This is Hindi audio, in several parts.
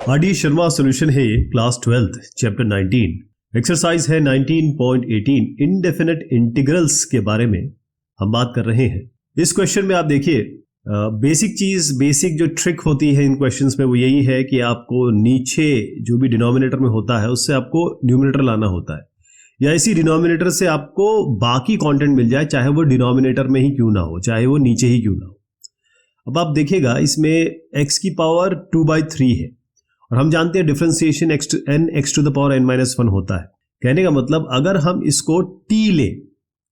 आर.डी. शर्मा सॉल्यूशन है ये, क्लास 12 चैप्टर 19 एक्सरसाइज है 19.18 इनडेफिनेट इंटीग्रल्स के बारे में हम बात कर रहे हैं। इस क्वेश्चन में आप देखिए बेसिक जो ट्रिक होती है इन क्वेश्चंस में वो यही है कि आपको नीचे जो भी डिनोमिनेटर में होता है उससे आपको न्यूमरेटर लाना होता है, या इसी डिनोमिनेटर से आपको बाकी कंटेंट मिल जाए, चाहे वो डिनोमिनेटर में ही क्यों ना हो, चाहे वो नीचे ही क्यों ना हो। अब आप देखिएगा इसमें x की पावर 2/3 है और हम जानते हैं differentiation x to the power n-1 होता है। कहने का मतलब अगर हम इसको t ले,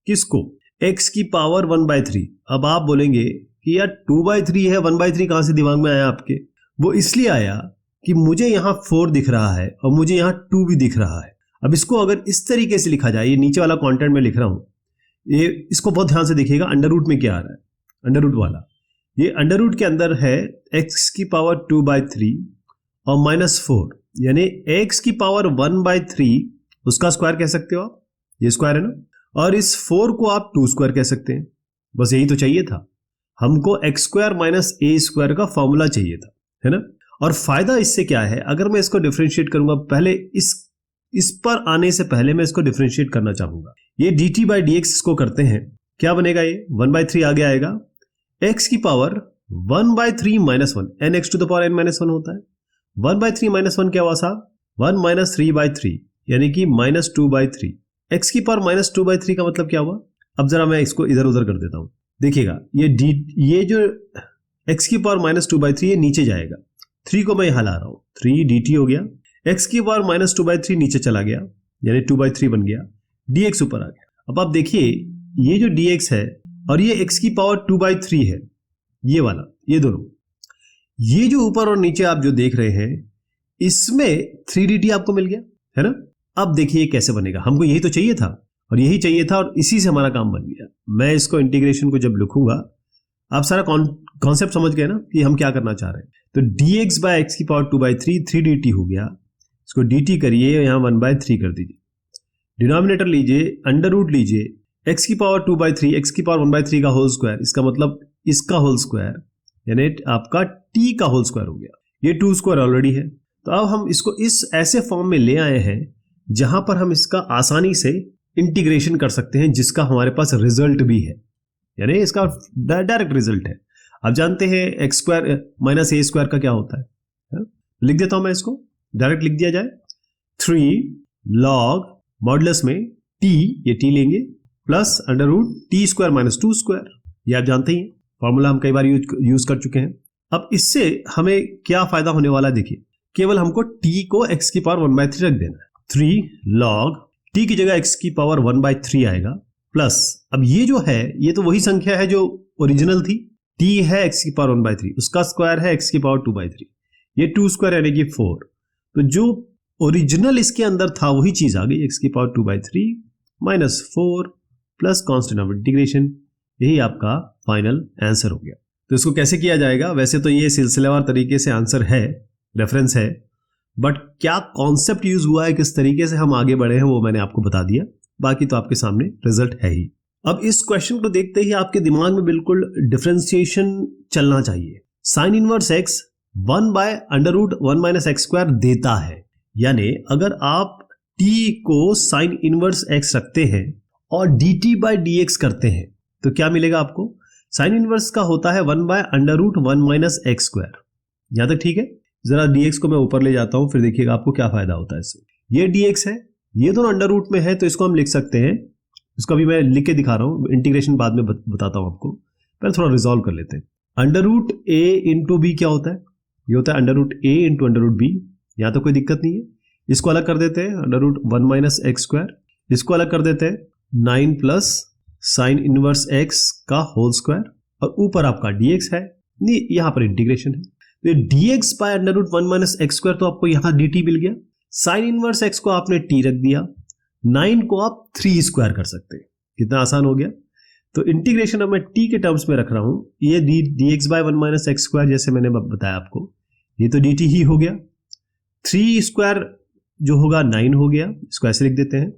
किसको, x की पावर 1/3, अब आप बोलेंगे कि यार 2/3 है, 1/3 कहां से दिमाग में आया आपके? वो इसलिए आया कि मुझे यहां 4 दिख रहा है और मुझे यहां 2 भी दिख रहा है। अब इसको अगर इस तरीके से लिखा जाए, ये नीचे वाला कंटेंट में लिख रहा हूं, ये इसको बहुत ध्यान से देखिएगा, अंडर रूट में क्या आ रहा है, अंडर रूट वाला, ये अंडर रूट के अंदर है x की पावर 2/3 और -4, यानी x की पावर 1/3 उसका स्क्वायर कह सकते हो आप, ये स्क्वायर है ना, और इस 4 को आप 2 स्क्वायर कह सकते हैं। बस यही तो चाहिए था हमको, x² - a² का फॉर्मूला चाहिए था, है ना। और फायदा इससे क्या है, अगर मैं इसको डिफरेंशिएट करूंगा, पहले इस पर आने से पहले मैं इसको डिफरेंशिएट करना चाहूंगा। ये dt/dx इसको करते हैं, क्या बनेगा, ये 1/3 आगे आएगा, x की power 1/3 - 1, nx to the power n-1 होता है। 1/3 - 1 क्या हुआ साहब, 1 - 3/3, यानी कि -2/3। x की पावर -2/3 का मतलब क्या हुआ, अब जरा मैं इसको इधर उधर कर देता हूं, देखिएगा ये जो x की पावर -2/3 ये नीचे जाएगा, 3 को मैं यहां ला रहा हूं, 3 dt हो गया, x की पावर -2/3 नीचे चला गया, यानी 2/3 बन गया, dx ऊपर आ गया। अब आप देखिए ये जो dx है और ये x की पावर 2/3 है, ये वाला, ये दोनों, ये जो ऊपर और नीचे आप जो देख रहे हैं इसमें 3dt आपको मिल गया, है ना। अब देखिए कैसे बनेगा, हमको यही तो चाहिए था और यही चाहिए था और इसी से हमारा काम बन गया। मैं इसको इंटीग्रेशन को जब लिखूंगा, आप सारा कॉन्सेप्ट समझ गए ना कि हम क्या करना चाह रहे हैं। तो dx/x की पावर 2/3 3dt हो गया, इसको dt करिए, यहां 1/3 कर दीजिए, डिनोमिनेटर लीजिए, अंडर रूट लीजिए, x की पावर 2/3, x की पावर 1/3 का होल स्क्वायर, इसका मतलब इसका होल स्क्वायर, यानी आपका t का होल स्क्वायर हो गया। ये 2 स्क्वायर ऑलरेडी है, तो अब हम इसको इस ऐसे फॉर्म में ले आए हैं जहां पर हम इसका आसानी से इंटीग्रेशन कर सकते हैं, जिसका हमारे पास रिजल्ट भी है, यानी इसका डायरेक्ट रिजल्ट है। आप जानते हैं x² - a² का क्या होता है? लिख देता हूं मैं इसको, डायरेक्ट लिख दिया जाए, 3 log मॉडुलस में t, ये t लेंगे, प्लस अंडर रूट t² - 2², ये आप जानते ही हैं, फॉर्मूला हम कई बार यूज कर चुके हैं। अब इससे हमें क्या फायदा होने वाला है, देखिए, केवल हमको t को x की पावर 1/3 रख देना है, 3 log t की जगह x की पावर 1/3 आएगा, प्लस अब ये जो है ये तो वही संख्या है जो ओरिजिनल थी, t है x की पावर 1/3, उसका स्क्वायर है x की पावर 2/3, ये 2 स्क्वायर यानी कि 4, तो जो ओरिजिनल इसके अंदर था वही चीज आ गई, x की power 2/3 -4 plus constant of integration, यही आपका फाइनल आंसर हो गया। तो इसको कैसे किया जाएगा, वैसे तो ये सिलसिलेवार तरीके से आंसर है, रेफरेंस है, बट क्या कॉन्सेप्ट यूज हुआ है, किस तरीके से हम आगे बढ़े हैं, वो मैंने आपको बता दिया, बाकी तो आपके सामने रिजल्ट है ही। अब इस क्वेश्चन को देखते ही आपके दिमाग में बिल्कुल डिफरेंशिएशन चलना चाहिए। साइन इनवर्स x 1/√1 - x² देता है, यानी अगर आप t को साइन इनवर्स x रखते हैं और dt/dx करते हैं तो क्या मिलेगा आपको, साइन इनवर्स का होता है 1/√1 - x²। यहां तक ठीक है, जरा dx को मैं ऊपर ले जाता हूं, फिर देखिएगा आपको क्या फायदा होता है इससे। ये dx है, ये दोनों अंडर रूट में है, तो इसको हम लिख सकते हैं, इसको अभी मैं लिख के दिखा रहा हूं, इंटीग्रेशन बाद में बताता हूं आपको, पहले थोड़ा रिजॉल्व कर लेते हैं। Under root a into b क्या होता है, ये होता है under root a into under root b, यहां तो कोई दिक्कत नहीं है। इसको अलग कर देते हैं, अंडर रूट 1 - x², इसको अलग कर देते हैं 9 प्लस साइन इनवर्स x का होल स्क्वायर, और ऊपर आपका dx है, यहां पर इंटीग्रेशन है, तो dx/√1 - x² तो आपको यहां dt मिल गया, साइन इनवर्स x को आपने t रख दिया, 9 को आप 3 स्क्वायर कर सकते हैं, कितना आसान हो गया। तो इंटीग्रेशन अब मैं t के टर्म्स में रख रहा हूं, ये dx/1 - x² जैसे मैंने बताया आपको, ये तो dt ही हो गया, 3 स्क्वायर जो होगा 9 हो गया, इसको ऐसे लिख देते हैं।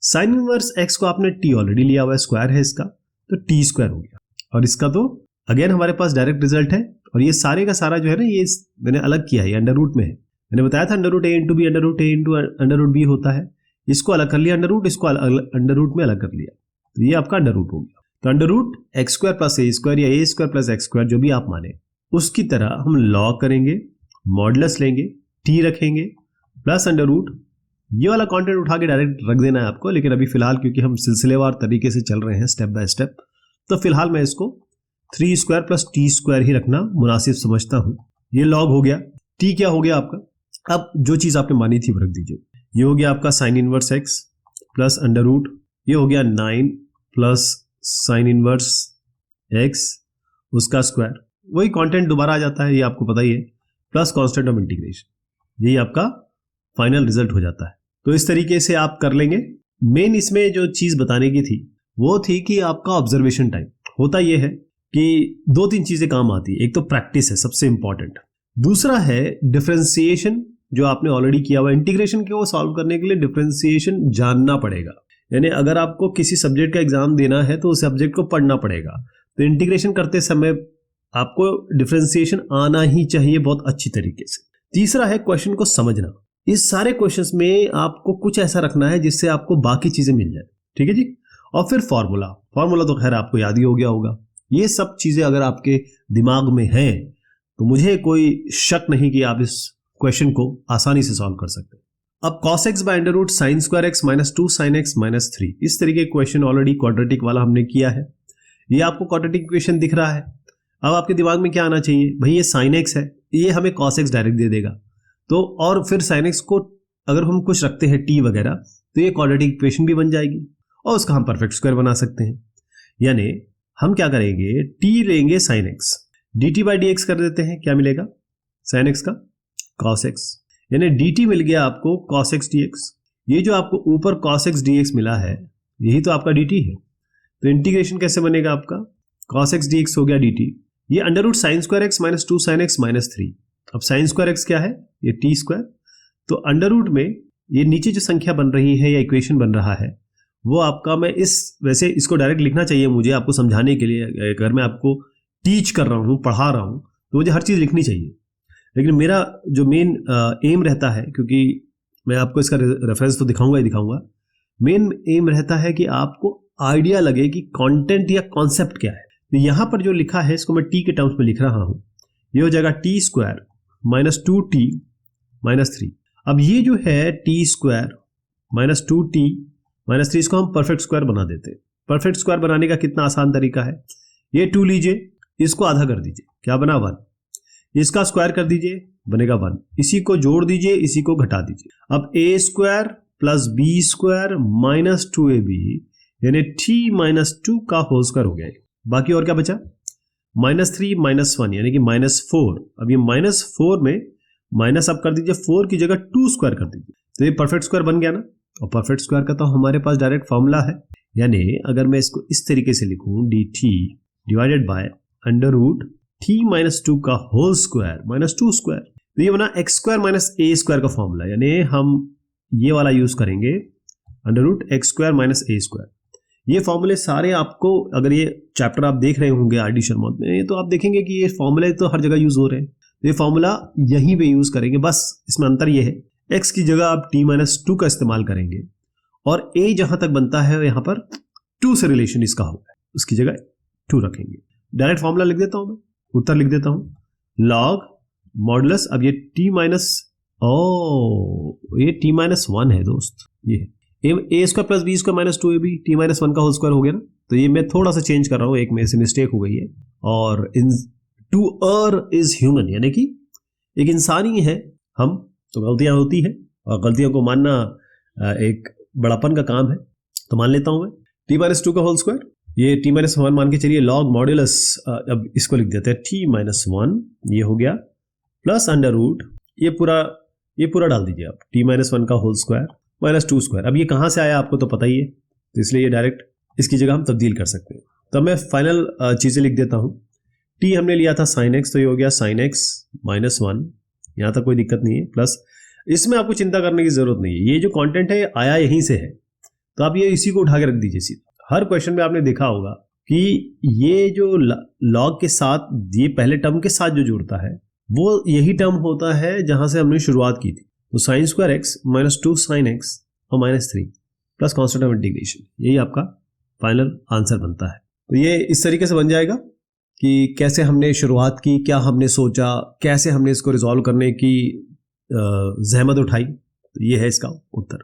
साइन इनवर्स x को आपने t ऑलरेडी लिया हुआ है, स्क्वायर है इसका, तो t² हो गया, और इसका तो अगेन हमारे पास डायरेक्ट रिजल्ट है, और ये सारे का सारा जो है ना, ये मैंने अलग किया है, अंडर रूट में है, मैंने बताया था under root a into b under root a into under root b होता है। इसको अलग कर लिया अंडर रूट, इसको अंडर रूट में अलग कर लिया, तो ये आपका अंडर रूट हो गया। तो under root x square plus A square या A square plus x square जो भी आप माने, उसकी तरह हम लॉग करेंगे, मॉडुलस लेंगे, टी रखेंगे, प्लस अंडर रूट। ये वाला कंटेंट उठा के डायरेक्ट रख देना है आपको, लेकिन अभी फिलहाल क्योंकि हम सिलसिलेवार तरीके से चल रहे हैं स्टेप बाय स्टेप, तो फिलहाल मैं इसको 3 स्क्वायर प्लस टी स्क्वायर ही रखना मुनासिब समझता हूं। ये लॉग हो गया। टी क्या हो गया आपका? अब जो चीज आपने मानी थी वो रख दीजिए। ये हो गया आपका sine inverse x plus under root, ये हो गया 9 प्लस साइन इनवर्स एक्स उसका स्क्वायर, वही कंटेंट दोबारा आ जाता है, ये आपको पता ही है, प्लस कांस्टेंट ऑफ इंटीग्रेशन, यही आपका फाइनल रिजल्ट हो जाता है। तो इस तरीके से आप कर लेंगे। मेन इसमें जो चीज बताने की थी वो थी कि आपका ऑब्जर्वेशन टाइम होता यह है कि 2-3 चीजें काम आती है। एक तो प्रैक्टिस है सबसे इंपॉर्टेंट, दूसरा है डिफरेंशिएशन जो आपने ऑलरेडी किया हुआ। इंटीग्रेशन को सॉल्व करने के लिए डिफरेंशिएशन जानना पड़ेगा, यानी अगर आपको किसी सब्जेक्ट का एग्जाम देना है तो उस सब्जेक्ट को पढ़ना पड़ेगा। तो इंटीग्रेशन करते समय आपको डिफरेंशिएशन आना ही चाहिए बहुत अच्छी तरीके से। तीसरा है क्वेश्चन को समझना। इस सारे क्वेश्चंस में आपको कुछ ऐसा रखना है जिससे आपको बाकी चीजें मिल जाए, ठीक है जी। और फिर फॉर्मूला तो खैर आपको याद ही हो गया होगा। ये सब चीजें अगर आपके दिमाग में हैं तो मुझे कोई शक नहीं कि आप इस क्वेश्चन को आसानी से सॉल्व कर सकते हैं। अब cos x by under root sine square x minus 2 sine x minus 3, इस तरीके क्वेश्चन ऑलरेडी क्वाड्रेटिक वाला हमने किया है। ये आपको क्वाड्रेटिक इक्वेशन दिख रहा है। अब आपके दिमाग में क्या आना चाहिए, भाई ये साइन एक्स है, ये हमें cos x डायरेक्ट दे देगा, तो और फिर साइन एक्स को अगर हम कुछ रखते हैं टी वगैरह तो ये क्वाड्रेटिक इक्वेशन भी बन जाएगी और उसका हम परफेक्ट स्क्वायर बना सकते हैं। यानी हम क्या करेंगे, टी लेंगे sine x, D T by D x कर देते हैं, क्या मिलेगा साइन एक्स का cos x, यानी dt मिल गया आपको cos x dx। ये जो आपको ऊपर cos x dx मिला है यही तो आपका dt है। तो इंटीग्रेशन कैसे बनेगा आपका, cos x dx हो गया dt, ये under root sine square x minus 2 sine x minus 3। अब साइन स्क्वायर एक्स क्या है, ये टी स्क्वायर, तो अंडर रूट में ये नीचे जो संख्या बन रही है या इक्वेशन बन रहा है वो आपका, मैं वैसे इसको डायरेक्ट लिखना चाहिए मुझे आपको समझाने के लिए, अगर मैं आपको टीच कर रहा हूँ पढ़ा रहा हूँ तो मुझे हर चीज़ लिखनी चाहिए, लेकिन मेरा जो मेन एम रहता है, क्योंकि मैं आपको इसका रेफरेंस तो दिखाऊंगा ही दिखाऊंगा, मेन एम रहता है कि आपको आइडिया लगे कि कंटेंट या कॉन्सेप्ट क्या है। तो यहाँ पर जो लिखा है इसको मैं टी के टर्म्स में लिख रहा हूँ, ये हो जाएगा T square minus 2t minus 3। अब ये जो है T square minus 2t minus 3, इसको हम परफेक्ट स्क्वायर बना देते हैं। परफेक्ट स्क्वायर बनाने का कितना आसान तरीका है, ये 2 लीजिए, इसको आधा कर दीजिए, क्या बना 1, इसका स्क्वायर कर दीजिए बनेगा 1, इसी को जोड़ दीजिए, इसी को घटा दीजिए। अब a square plus B square minus 2ab यानी t माइनस 2 का होल स्क्वायर हो गया। बाकी और क्या बचा, माइनस 3 माइनस 1 यानी कि माइनस 4। अब ये माइनस 4 में माइनस आप कर दीजिए, 4 की जगह 2 स्क्वायर कर दीजिए, तो ये परफेक्ट स्क्वायर बन गया ना। और परफेक्ट स्क्वायर का तो हमारे पास डायरेक्ट फॉर्मूला है, यानी अगर मैं इसको इस तरीके से लिखूं, dt divided by under root t minus 2 का होल स्क्वायर माइनस 2 स्क्वायर, तो ये बना x square minus a square का फॉर्मूला, यानी हम ये वाला यूज करेंगे under root x square minus a square. ये फॉर्मूले सारे आपको, अगर ये चैप्टर आप देख रहे होंगे आर डी शर्मा में, तो आप देखेंगे कि ये फॉर्मूले तो हर जगह यूज हो रहे हैं। तो ये फॉर्मूला यहीं पे यूज करेंगे, बस इसमें अंतर ये है x की जगह आप t माइनस 2 का इस्तेमाल करेंगे और a जहां तक बनता है यहाँ पर 2 से रिलेशन इसका होगा, उसकी जगह 2 रखेंगे। डायरेक्ट फॉर्मूला लिख देता हूं मैं, उत्तर लिख देता हूं, लॉग मॉडुलस, अब ये t माइनस, ये t माइनस 1 है दोस्त, ये a square plus B square minus 2ab t minus 1 का होल स्क्वायर हो गया ना। तो ये मैं थोड़ा सा चेंज कर रहा हूँ, एक में से मिस्टेक हो गई है। और इन टू अर्र इज ह्यूमन, यानी कि एक इंसान ही है हम, तो गलतियां होती है और गलतियों को मानना एक बड़ापन का काम है, तो मान लेता हूं मैं t माइनस 2 का होल स्क्वायर, ये t माइनस 1 मान के चलिए, लॉग मॉड्यूलस, अब इसको लिख देते हैं t माइनस 1, ये हो गया प्लस अंडर रूट, ये पूरा डाल दीजिए आप, t माइनस 1 का होल स्क्वायर माइनस 2 स्क्वायर। अब ये कहाँ से आया आपको तो पता ही है, तो इसलिए ये डायरेक्ट इसकी जगह हम तब्दील कर सकते हैं। तो मैं फाइनल चीज़ें लिख देता हूँ, t हमने लिया था साइन एक्स, तो ये हो गया साइन एक्स माइनस 1, यहाँ तक कोई दिक्कत नहीं है, प्लस इसमें आपको चिंता करने की जरूरत नहीं है, ये जो कंटेंट है आया यहीं से है, तो आप ये इसी को उठा के रख दीजिए सीधा। हर क्वेश्चन में आपने देखा होगा कि ये जो लॉग के साथ, ये पहले टर्म के साथ जो जुड़ता है वो यही टर्म होता है जहां से हमने शुरुआत की थी। तो sine square x minus 2 sine x और minus 3 plus constant of integration, यही आपका फाइनल आंसर बनता है। तो ये इस तरीके से बन जाएगा कि कैसे हमने शुरुआत की, क्या हमने सोचा, कैसे हमने इसको रिजॉल्व करने की जहमत उठाई। तो ये है इसका उत्तर,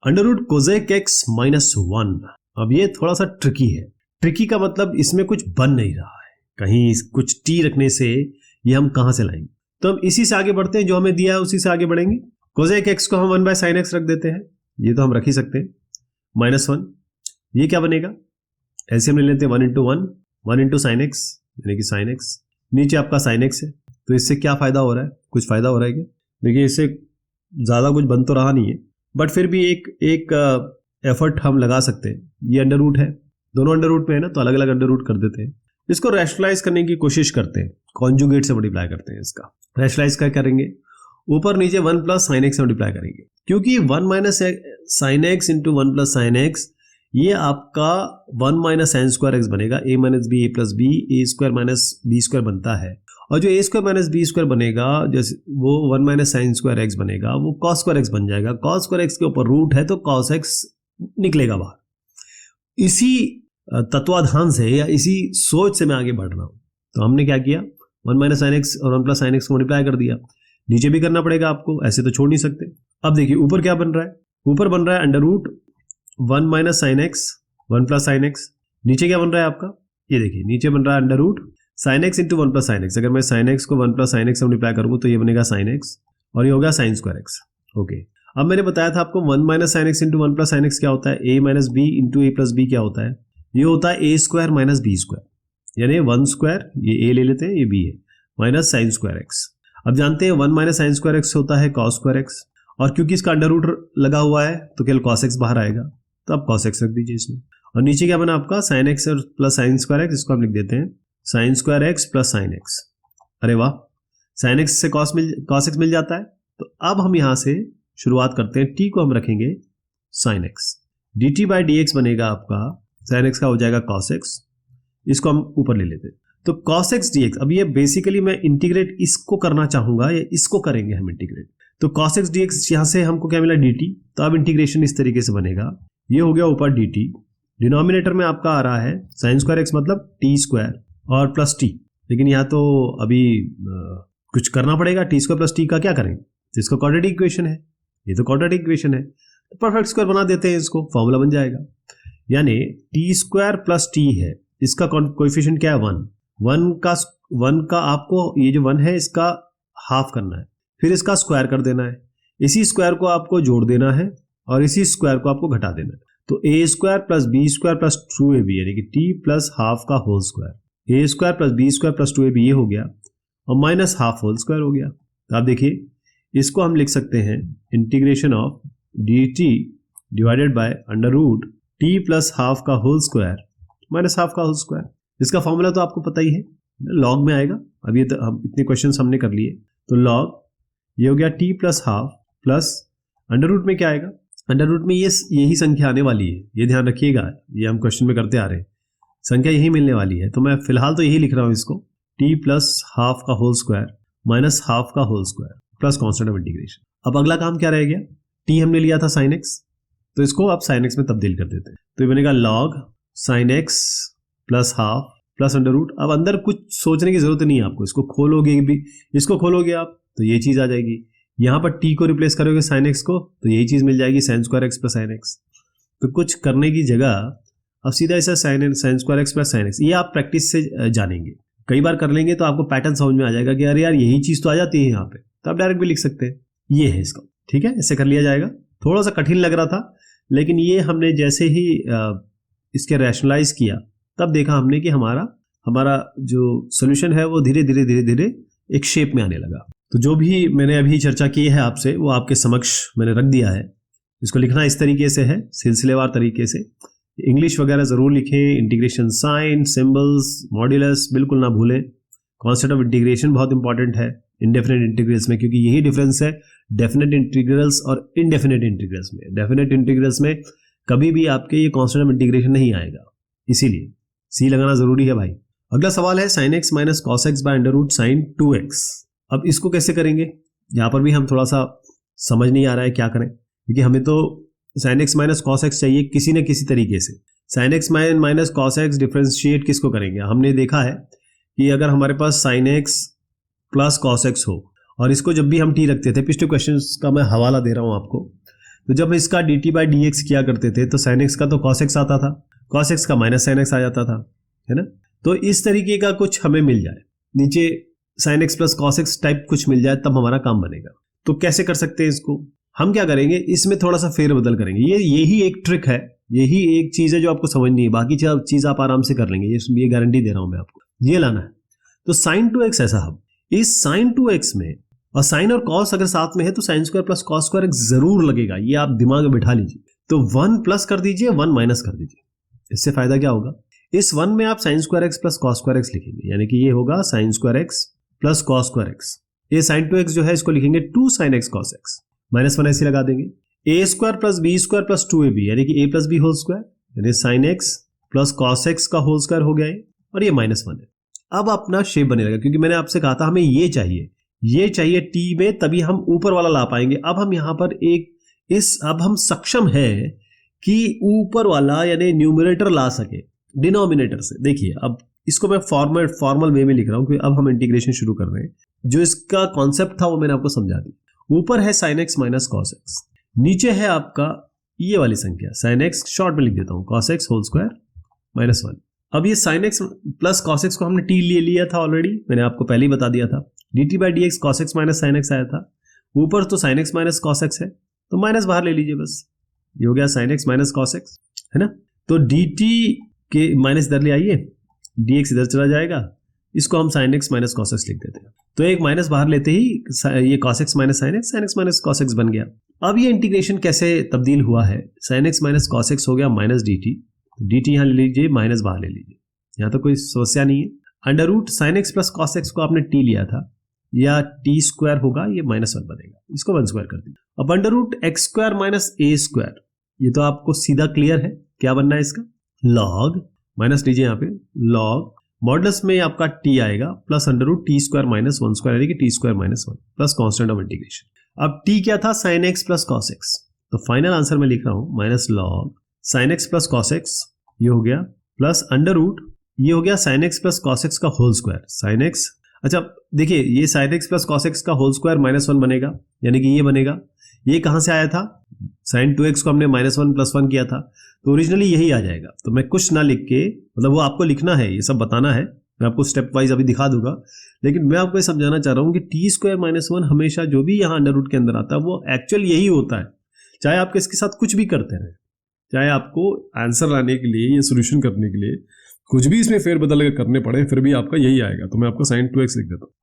under root cosec x minus 1। अब ये थोड़ा सा ट्रिकी है। ट्रिकी का मतलब इसमें कुछ बन नहीं रहा है, कहीं कुछ टी रखने से ये हम कहां से लाएंगे। तो हम इसी से आगे बढ़ते हैं, जो हमें दिया है उसी से आगे बढ़ेंगे। कोसेक एक्स को हम 1 बाय साइन एक्स रख देते हैं, ये तो हम रख ही सकते हैं, माइनस 1। ये क्या बनेगा, एलसीएम ले लेते हैं, 1 इंटू 1, 1 इंटू साइन एक्स यानी कि साइन एक्स, नीचे आपका साइन एक्स है। तो इससे क्या फायदा हो रहा है, कुछ फायदा हो रहा है क्या? देखिए इससे ज़्यादा कुछ बन तो रहा नहीं है, बट फिर भी एक एफर्ट हम लगा सकते हैं। ये अंडर रूट है, दोनों अंडर रूट में है ना, तो अलग अलग अंडर रूट कर देते हैं। इसको रैशनलाइज करने की कोशिश करते हैं, कॉन्जुगेट से मल्टीप्लाई करते हैं। इसका रैशनलाइज क्या करेंगे, ऊपर नीचे 1 प्लस साइन एक्स से मल्टीप्लाई करेंगे, क्योंकि 1 minus sine x into 1 plus sine x, ये आपका 1 माइनस साइन स्क्वायर एक्स बनेगा, ए माइनस बी ए प्लस बी, ए स्क्वायर माइनस बी स्क्वायर बनता है। और जो ए स्क्वायर माइनस बी स्क्वायर बनेगा, जैसे वो 1 माइनस साइन स्क्वायर एक्स बनेगा, वो कॉस स्क्वायर एक्स बन जाएगा। कॉस स्क्वायर एक्स के ऊपर रूट है तो कॉस एक्स निकलेगा बाहर। इसी तत्वाधान से या इसी सोच से मैं आगे बढ़ रहा हूं। तो हमने क्या किया, 1 माइनस साइन एक्स और 1 प्लस साइन एक्स को मल्टीप्लाई कर दिया। नीचे भी करना पड़ेगा आपको, ऐसे तो छोड़ नहीं सकते। अब देखिए ऊपर क्या बन रहा है, ऊपर बन रहा है under root 1 minus sine x 1 plus sine x. नीचे क्या बन रहा है आपका, ये देखिए नीचे बन रहा है under root sine x into 1 plus sine x. अगर मैं साइन एक्स को 1 प्लस साइन एक्स से मल्टीप्लाई करूंगा तो ये बनेगा साइन एक्स और ये होगा साइन स्क्वायर एक्स। ओके, अब मैंने बताया था आपको 1 minus sine x into 1 plus sine x क्या होता है, ए माइनस बी इंटू ए प्लस बी क्या होता है, ये होता है ए स्क्वायर माइनस बी स्क्वायर, यानी 1 स्क्वायर, ये ए ले लेते हैं, ये बी है, माइनस साइन स्क्वायर एक्स। अब जानते हैं 1 माइनस साइन स्क्वायर एक्स होता है कॉस स्क्वायर एक्स, और क्योंकि इसका अंडर रूट लगा हुआ है तो केवल कॉस एक्स बाहर आएगा, तो आप कॉस एक्स रख दीजिए इसमें। और नीचे क्या बना आपका साइन एक्स और प्लस साइन स्क्वायर एक्स, इसको हम लिख देते हैं sign square x plus sine x. अरे वाह, साइन एक्स से कॉस एक्स मिल जाता है। तो अब हम यहां से शुरुआत करते हैं, टी को हम रखेंगे sine x, D T by D x बनेगा आपका, साइन एक्स का हो जाएगा कॉस एक्स, इसको हम ऊपर ले लेते हैं। तो कॉस एक्स डी एक्स, अब ये बेसिकली मैं इंटीग्रेट इसको करना चाहूंगा, या इसको करेंगे हम इंटीग्रेट। तो कॉस एक्स डी एक्स यहां से हमको क्या मिला, डी टी। तो अब इंटीग्रेशन इस तरीके से बनेगा, ये हो गया ऊपर डी टी, डिनोमिनेटर में आपका आ रहा है साइन स्क्वायर एक्स मतलब टी स्क्वायर और प्लस टी। लेकिन यहाँ तो अभी कुछ करना पड़ेगा, टी स्क्वायर प्लस टी का क्या करेंगे, तो इसका क्वाड्रेटिक इक्वेशन है, ये तो क्वाड्रेटिक इक्वेशन है, तो परफेक्ट स्क्वायर बना देते हैं, इसको फॉर्मूला बन जाएगा। यानी टी स्क्वायर प्लस टी है, इसका कोएफिशिएंट क्या है 1 का आपको ये जो 1 है इसका हाफ करना है, फिर इसका स्क्वायर कर देना है, इसी स्क्वायर को आपको जोड़ देना है और इसी स्क्वायर को आपको घटा देना है। तो A square plus B square plus 2ab यानी कि टी प्लस हाफ का whole square, A square plus B square plus 2ab ये हो गया, और माइनस हाफ होल स्क्वायर हो गया। तो आप देखिए इसको हम लिख सकते हैं integration of d t divided by under root t plus half का होल स्क्वायर माइनस हाफ का होल स्क्वायर। इसका फॉर्मूला तो आपको पता ही है, लॉग में आएगा। अब ये तो हम इतने क्वेश्चन हमने कर लिए, तो लॉग ये हो गया t plus half plus under root में क्या आएगा, अंडर रूट में यही संख्या आने वाली है, ये ध्यान रखिएगा, ये हम क्वेश्चन में करते आ रहे हैं, संख्या यही मिलने वाली है। तो मैं फिलहाल तो यही लिख रहा हूं इसको, टी प्लस हाफ का होल स्क्वायर माइनस हाफ का whole square plus constant of integration. अब अगला काम क्या रह गया, टी हमने लिया था साइन एक्स, तो इसको आप साइन एक्स में तब्दील कर देते हैं। तो ये बनेगा log sine x plus half plus under root. अब अंदर कुछ सोचने की जरूरत नहीं है आपको, इसको खोलोगे आप तो ये चीज आ जाएगी। यहां पर टी को रिप्लेस करोगे साइन एक्स को तो यही चीज मिल जाएगी, sign square x plus sine x. तो कुछ करने की जगह अब सीधा ऐसा sign square x plus sine x, ये आप प्रैक्टिस से जानेंगे, कई बार कर लेंगे तो आपको पैटर्न समझ में आ जाएगा कि अरे यार यही चीज तो आ जाती है यहाँ पे, तो आप डायरेक्ट भी लिख सकते हैं। ये है इसका, ठीक है, इससे कर लिया जाएगा। थोड़ा सा कठिन लग रहा था, लेकिन ये हमने जैसे ही इसके रैशनलाइज किया तब देखा हमने कि हमारा जो सोल्यूशन है वो धीरे धीरे एक शेप में आने लगा। तो जो भी मैंने अभी चर्चा की है आपसे वो आपके समक्ष मैंने रख दिया है। इसको लिखना इस तरीके से है, सिलसिलेवार तरीके से। इंग्लिश वगैरह जरूर लिखें, इंटीग्रेशन साइन, सिंबल्स, मॉड्यूलस बिल्कुल ना भूलें। कॉन्सेप्ट ऑफ इंटीग्रेशन बहुत इंपॉर्टेंट है इंडेफिनेट इंटीग्रल्स में, क्योंकि यही डिफरेंस है डेफिनेट इंटीग्रल्स और इनडेफिनेट इंटीग्रल्स में। डेफिनेट इंटीग्रल्स में कभी भी आपके ये कॉन्सेप्ट ऑफ इंटीग्रेशन नहीं आएगा, इसीलिए सी लगाना जरूरी है भाई। अगला सवाल है sine x minus cos x by under root sine 2x। अब इसको कैसे करेंगे, यहाँ पर भी हम थोड़ा सा समझ नहीं आ रहा है क्या करें, क्योंकि हमें तो sine x minus cos x चाहिए किसी न किसी तरीके से। Sine x minus cos x differentiate किसको करेंगे, हमने देखा है कि अगर हमारे पास sine x plus cos x हो, और इसको जब भी हम टी रखते थे, पिछले क्वेश्चन का मैं हवाला दे रहा हूं आपको, तो जब इसका D T by D x किया करते थे तो साइन एक्स का तो कॉस एक्स आता था, कॉस एक्स का माइनस साइन एक्स आ जाता था, है ना। तो इस तरीके का कुछ हमें मिल जाए, नीचे sign x plus cos x type कुछ मिल जाए, तब हमारा काम बनेगा। तो कैसे कर सकते हैं इसको, हम क्या करेंगे, इसमें थोड़ा सा फेरबदल करेंगे। यही एक ट्रिक है, यही एक चीज है जो आपको समझनी है, बाकी चीज आप आराम से कर लेंगे, ये गारंटी दे रहा हूं मैं आपको, ये लाना है। तो साइन टू एक्स ऐसा, हम इस साइन टू एक्स में, और साइन और कॉस अगर साथ में है तो sine square plus cos square x जरूर लगेगा, ये आप दिमाग में बिठा लीजिए। तो 1 प्लस कर दीजिए, 1 माइनस कर दीजिए। इससे फायदा क्या होगा, इस 1 में आप sine square x plus cos square x लिखेंगे, यानी कि ये होगा sine square x plus cos square x. ये साइन टू एक्स जो है इसको लिखेंगे 2 sine x cos x, minus 1 ऐसे लगा देंगे। A square plus B square plus 2ab, यानी कि a plus B whole square, यानी sine x plus cos x का होल स्क्वायर हो गया है, और ये -1 है। अब अपना शेप बने लगा, क्योंकि मैंने आपसे कहा था हमें ये चाहिए टी में, तभी हम ऊपर वाला ला पाएंगे। अब हम यहां पर अब हम सक्षम है कि ऊपर वाला यानी न्यूमरेटर ला सके डिनोमिनेटर से। देखिए अब इसको मैं फॉर्मल वे में लिख रहा हूं, क्योंकि अब हम इंटीग्रेशन शुरू कर रहे हैं। जो इसका कॉन्सेप्ट था वो मैंने आपको समझा दी। ऊपर है sine x minus cos x, नीचे है आपका ये वाली संख्या साइन एक्स, शॉर्ट में लिख देता हूं कॉस एक्स होल स्क्वायर -1। अब ये sine x plus cos x को हमने टी ले लिया था ऑलरेडी, मैंने आपको पहले ही बता दिया था। D T by D x cos x minus sine x आया था, ऊपर तो sine x minus cos x है, तो माइनस बाहर ले लीजिए बस, ये हो गया sine x minus cos x, है ना। तो डी टी के माइनस इधर ले आइए, डी एक्स इधर चला जाएगा, इसको हम sign x minus cos x लिख देते हैं। तो एक माइनस बाहर लेते ही ये cos x minus sine x minus cos x बन गया। अब ये इंटीग्रेशन कैसे तब्दील हुआ है, sine x minus cos x हो गया माइनस डी टी यहाँ ले लीजिए, माइनस बाहर ले लीजिए, यहाँ तो कोई समस्या नहीं है। Under root sine x plus cos x को आपने टी लिया था, या टी स्क्वायर होगा, ये -1 बनेगा, इसको 1 स्क्वायर कर दीजिए। अब under root x square minus A square, ये तो आपको सीधा क्लियर है, क्या बनना है इसका, लॉग, माइनस लीजिए यहाँ पे, लॉग मॉडुलस में आपका टी आएगा plus under root t square minus 1 square, यानी कि t square -1 plus constant of integration. अब टी क्या था, sine x plus cos x, तो फाइनल आंसर में लिख रहा हूं minus log sine x plus cos x, ये हो गया, प्लस अंडर रूट ये हो गया sine x plus cos x का होल स्क्वायर, साइन एक्स, अच्छा देखिए ये sine x plus cos x का होल स्क्वायर -1 बनेगा, यानी कि ये बनेगा। ये कहां से आया था, साइन 2x को हमने -1 + 1 किया था, तो ओरिजिनली यही आ जाएगा। तो मैं कुछ ना लिख के, मतलब वो आपको लिखना है, ये सब बताना है, मैं आपको स्टेप वाइज अभी दिखा दूंगा, लेकिन मैं आपको ये समझाना चाह रहा हूं कि टी स्क्वायर -1 हमेशा जो भी यहाँ अंडर रूट के अंदर आता है वो एक्चुअल यही होता है, चाहे आप इसके साथ कुछ भी करते रहे, चाहे आपको आंसर लाने के लिए या सोल्यूशन करने के लिए कुछ भी इसमें फेरबदल करने पड़े, फिर भी आपका यही आएगा। तो मैं आपको साइन 2x लिख देता हूँ।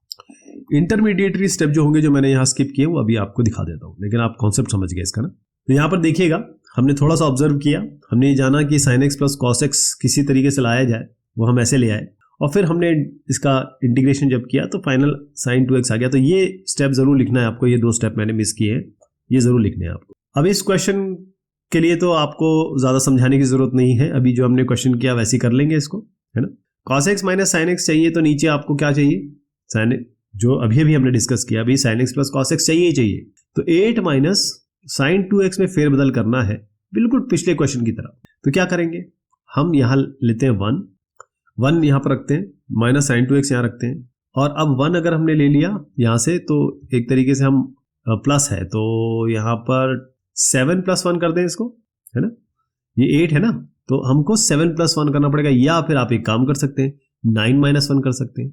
इंटरमीडिएटरी स्टेप जो होंगे, जो मैंने यहाँ स्किप किए, वो अभी आपको दिखा देता हूँ, लेकिन आप कॉन्सेप्ट समझ गए इसका ना। तो यहाँ पर देखिएगा, हमने थोड़ा सा ऑब्जर्व किया, हमने ये जाना कि sign x plus cos x किसी तरीके से लाया जाए, वो हम ऐसे ले आए, और फिर हमने इसका इंटीग्रेशन जब किया तो फाइनल साइन 2x आ गया। तो ये स्टेप जरूर लिखना है आपको, ये 2 स्टेप मैंने मिस किए हैं, ये जरूर लिखने हैं आपको। अब इस क्वेश्चन के लिए तो आपको ज्यादा समझाने की जरूरत नहीं है, अभी जो हमने क्वेश्चन किया वैसे ही कर लेंगे इसको, है ना। cos x minus sine x चाहिए, तो नीचे आपको क्या चाहिए, साइन, जो अभी हमने डिस्कस किया, अभी sign x plus cos x चाहिए, तो 8 माइनस साइन 2x में फेरबदल करना है, बिल्कुल पिछले क्वेश्चन की तरह। तो क्या करेंगे, हम यहाँ लेते हैं 1 यहाँ पर रखते हैं, माइनस साइन 2x यहाँ रखते हैं, और अब 1 अगर हमने ले लिया यहाँ से, तो एक तरीके से हम प्लस है, तो यहाँ पर 7 + 1 कर दें इसको, है ना, ये 8 है ना, तो हमको 7 + 1 करना पड़ेगा, या फिर आप एक काम कर सकते हैं 9 - 1 कर सकते हैं,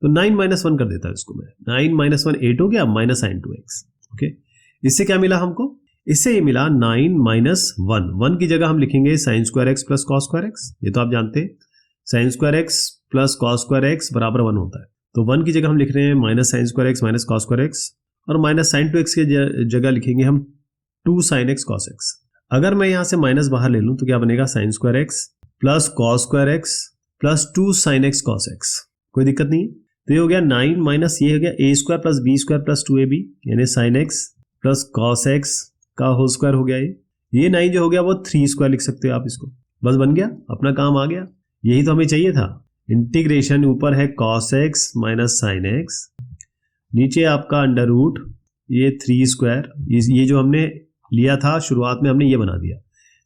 तो 9 - 1 कर देता है इसको मैं, 9 - 1 8 हो गया, माइनस साइन 2x। ओके, इससे क्या मिला हमको, इससे ये मिला 9 - 1 की जगह हम लिखेंगे sign square x plus cos square x, ये तो आप जानते हैं sign square x plus cos square x बराबर 1 होता है, तो 1 की जगह हम लिख रहे हैं minus sign square x minus cos square x, और माइनस साइन 2x की जगह लिखेंगे हम 2 साइन एक्स कॉस एक्स। अगर मैं यहां से माइनस बाहर ले लूं तो क्या बनेगा, sign square x plus cos square x plus 2 sine x cos x, कोई दिक्कत नहीं है। तो ये हो गया 9 माइनस ये हो गया a square plus b square plus 2ab, यानी sine x plus cos x का होल स्क्वायर हो गया। ये 9 जो हो गया वो 3 स्क्वायर लिख सकते हो आप इसको, बस बन गया, अपना काम आ गया। यही तो हमें चाहिए था। इंटीग्रेशन ऊपर है cos x minus sine x, नीचे आपका अंडर रूट ये 3 स्क्वायर, ये जो हमने लिया था शुरुआत में हमने ये बना दिया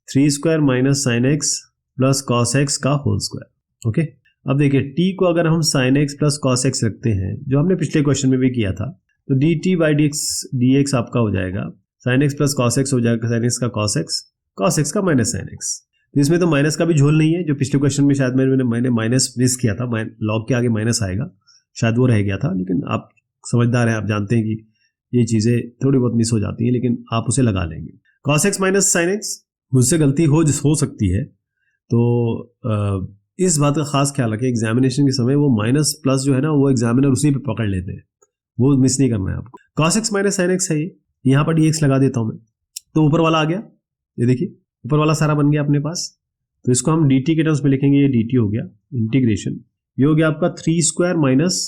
3 square minus sine x plus cos x का होल स्क्वायर। ओके, अब देखिए टी को अगर हम sign x plus cos x रखते हैं जो हमने पिछले क्वेश्चन में भी किया था, तो D T by D x आपका हो जाएगा sign x plus cos x हो जाएगा साइन एक्स का कॉस एक्स का माइनस साइन एक्स। तो इसमें तो माइनस का भी झोल नहीं है, जो पिछले क्वेश्चन में शायद मैंने माइनस मिस किया था, लॉग के आगे माइनस आएगा शायद वो रह गया था, लेकिन आप समझदार हैं, आप जानते हैं कि ये चीज़ें थोड़ी बहुत मिस हो जाती हैं, लेकिन आप उसे लगा लेंगे। Cos x minus sine x, मुझसे गलती हो सकती है, तो इस बात का खास ख्याल रखें एग्जामिनेशन के समय वो माइनस प्लस जो है ना वो एग्जामिनर उसी पे पकड़ लेते हैं, वो मिस नहीं करना है आपको। Cos x minus sine x है ये, यहाँ पर डी एक्स लगा देता हूँ मैं, तो ऊपर वाला आ गया, ये देखिए ऊपर वाला सारा बन गया अपने पास। तो इसको हम डी टी के टर्म्स में लिखेंगे, ये डी टी हो गया इंटीग्रेशन, ये हो गया आपका 3 स्क्वायर माइनस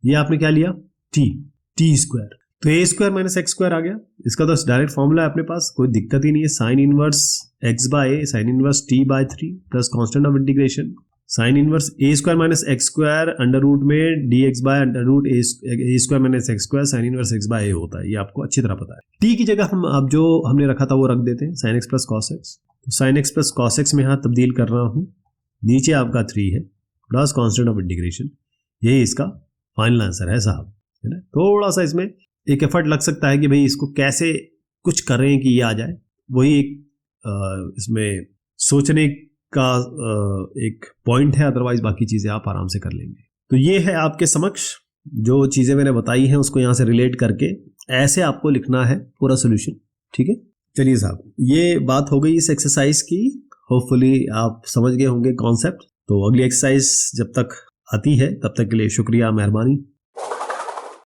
ये आपने क्या लिया टी स्क्वायर, तो A square minus x square आ गया। इसका तो डायरेक्ट फॉर्मूला है अपने पास, कोई दिक्कत ही नहीं है। Sine inverse x by A sine inverse T by 3 plus constant of integration sine inverse A square minus x square under root में D x by under root A square minus x square sine inverse x by A होता है, ये आपको अच्छी तरह पता है। टी की जगह हम अब जो हमने रखा था वो रख देते हैं sine x plus cos x, तो sine x plus cos x में यहाँ तब्दील कर रहा हूँ, नीचे आपका 3 है प्लस कांस्टेंट ऑफ इंटीग्रेशन, यही इसका फाइनल आंसर है साहब, है ना। थोड़ा सा इसमें एक एफर्ट लग सकता है कि भाई इसको कैसे कुछ करें कि ये आ जाए, वही एक इसमें सोचने का एक पॉइंट है, अदरवाइज बाकी चीज़ें आप आराम से कर लेंगे। तो ये है आपके समक्ष जो चीज़ें मैंने बताई हैं, उसको यहाँ से रिलेट करके ऐसे आपको लिखना है पूरा सोल्यूशन, ठीक है। चलिए साहब, ये बात हो गई इस एक्सरसाइज की, होपफुली आप समझ गए होंगे कॉन्सेप्ट। तो अगली एक्सरसाइज जब तक आती है तब तक के लिए शुक्रिया, मेहरबानी।